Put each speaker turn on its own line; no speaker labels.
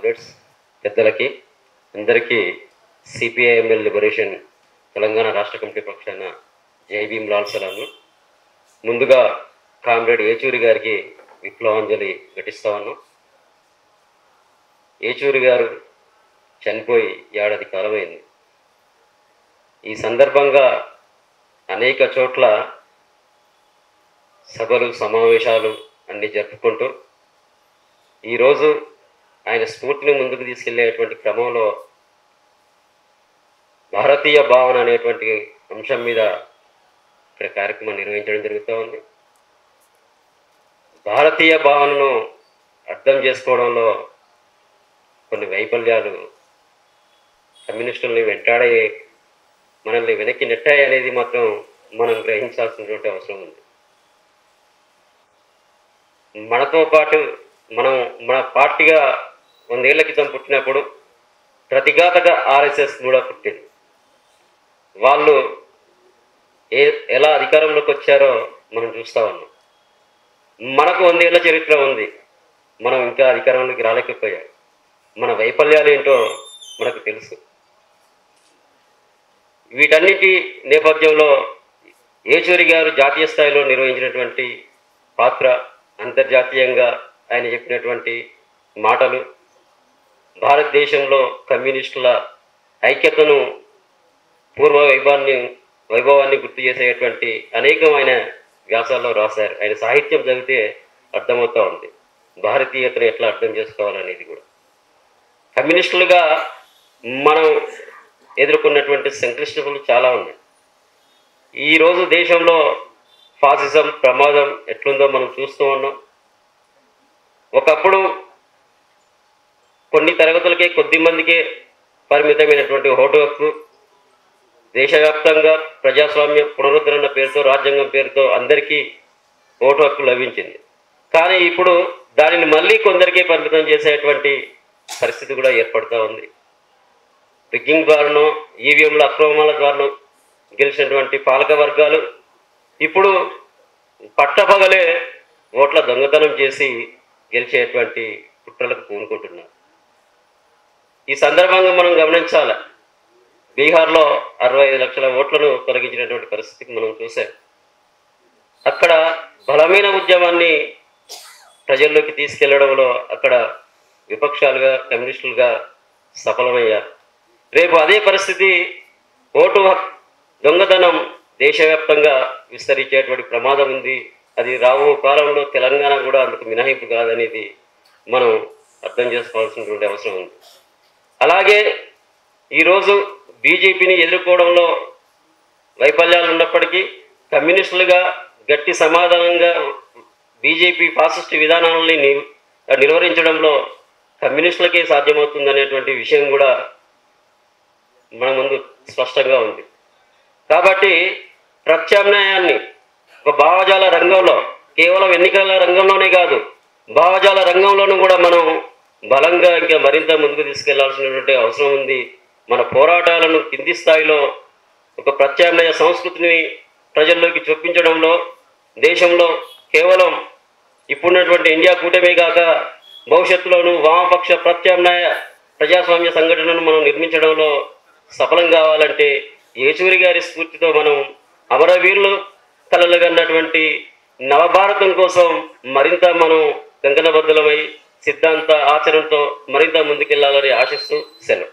Comrades పెద్దలకి అందరికీ CPIML liberation Telangana రాష్ట్ర కమిటీ పక్షాన జై భీమ్ లాల్ సలాంలు. ముందుగా కామ్రేడ్ ఏచూరి గారికి విప్లవాంజలి ఘటిస్తా ఉన్నాం. ఏచూరి గారు చనిపోయి ఏడాది కాలమైంది. ఈ సందర్భంగా అనేక చోట్ల సభలు సమావేశాలు అన్నీ జరుపుకుంటూ ఈరోజు ఆయన స్ఫూర్తిని ముందుకు తీసుకెళ్లేటువంటి క్రమంలో భారతీయ భావన అనేటువంటి అంశం మీద ఇక్కడ కార్యక్రమం నిర్వహించడం జరుగుతూ ఉంది. భారతీయ భావనను అర్థం చేసుకోవడంలో కొన్ని వైఫల్యాలు కమ్యూనిస్టుల్ని వెంటాడే మనల్ని వెనక్కి నెట్టాయి అనేది మాత్రం మనం గ్రహించాల్సినటువంటి అవసరం ఉంది. మనతో పాటు మన పార్టీగా 100 ఏళ్ల క్రితం పుట్టినప్పుడు ప్రతిఘాతక ఆర్ఎస్ఎస్ కూడా పుట్టింది. వాళ్ళు ఎలా అధికారంలోకి వచ్చారో మనం చూస్తూ ఉన్నాం. మనకు 100 ఏళ్ల చరిత్ర ఉంది, మనం ఇంకా అధికారంలోకి రాలేకపోయాం. మన వైఫల్యాలు ఏంటో మనకు తెలుసు. వీటన్నిటి నేపథ్యంలో ఏచూరి గారు జాతీయ స్థాయిలో నిర్వహించినటువంటి పాత్ర, అంతర్జాతీయంగా ఆయన చెప్పినటువంటి మాటలు, భారతదేశంలో కమ్యూనిస్టుల ఐక్యతను పూర్వ వైభవాన్ని గుర్తు చేసేటువంటి అనేకమైన వ్యాసాల్లో రాశారు. ఆయన సాహిత్యం చదివితే అర్థమవుతూ ఉంది భారతీయతను ఎట్లా అర్థం చేసుకోవాలనేది కూడా. కమ్యూనిస్టులుగా మనం ఎదుర్కొన్నటువంటి సంక్లిష్టతలు చాలా ఉన్నాయి. ఈరోజు దేశంలో ఫాసిజం ప్రమాదం ఎట్లుందో మనం చూస్తూ ఉన్నాం. ఒకప్పుడు కొన్ని తరగతులకే, కొద్ది మందికే పరిమితమైనటువంటి ఓటు హక్కు దేశవ్యాప్తంగా ప్రజాస్వామ్య పునరుద్ధరణ పేరుతో, రాజ్యాంగం పేరుతో అందరికీ ఓటు హక్కు లభించింది. కానీ ఇప్పుడు దానిని మళ్ళీ కొందరికే పరిమితం చేసేటువంటి పరిస్థితి కూడా ఏర్పడుతూ ఉంది. రిగ్గింగ్ ద్వారానో, ఈవీఎంల అక్రమాల ద్వారానో గెలిచినటువంటి పాలక వర్గాలు ఇప్పుడు పట్టపగలే ఓట్ల దొంగతనం చేసి గెలిచేటువంటి కుట్రలకు పూనుకుంటున్నారు. ఈ సందర్భంగా మనం గమనించాలి, బీహార్లో 65 లక్షల ఓట్లను తొలగించినటువంటి పరిస్థితికి మనం చూసాం. అక్కడ బలమైన ఉద్యమాన్ని ప్రజల్లోకి తీసుకెళ్లడంలో అక్కడ విపక్షాలుగా, కమ్యూనిస్టులుగా సఫలమయ్యారు. రేపు అదే పరిస్థితి, ఓటు దొంగతనం దేశవ్యాప్తంగా విస్తరించేటువంటి ప్రమాదం ఉంది. అది రాబో కాలంలో తెలంగాణ కూడా అందుకు మినహాయింపు కాదనేది మనం అర్థం చేసుకోవాల్సినటువంటి అవసరం ఉంది. అలాగే ఈరోజు బీజేపీని ఎదుర్కోవడంలో వైఫల్యాలు ఉన్నప్పటికీ కమ్యూనిస్టులుగా గట్టి సమాధానంగా బీజేపీ ఫాసిస్ట్ విధానాలని నిర్వహించడంలో కమ్యూనిస్టులకే సాధ్యమవుతుందనేటువంటి విషయం కూడా మన ముందు స్పష్టంగా ఉంది. కాబట్టి ప్రత్యామ్నాయాన్ని ఒక భావజాల రంగంలో, కేవలం ఎన్నికల రంగంలోనే కాదు, భావజాల రంగంలోనూ కూడా మనం బలంగా ఇంకా మరింత ముందుకు తీసుకెళ్లాల్సినటువంటి అవసరం ఉంది. మన పోరాటాలను కింది స్థాయిలో ఒక ప్రత్యామ్నాయ సంస్కృతిని ప్రజల్లోకి చొప్పించడంలో, దేశంలో కేవలం ఇప్పుడున్నటువంటి ఇండియా కూటమే కాక భవిష్యత్తులోనూ వామపక్ష ప్రత్యామ్నాయ ప్రజాస్వామ్య సంఘటనను మనం నిర్మించడంలో సఫలం కావాలంటే ఏచూరి గారి స్ఫూర్తితో మనం అమరవీరులు కలలుగన్నటువంటి నవభారతం కోసం మరింత మనం కంకణబద్ధులమై సిద్ధాంత ఆచరణతో మరింత ముందుకెళ్లాలని ఆశిస్తూ సెలవు.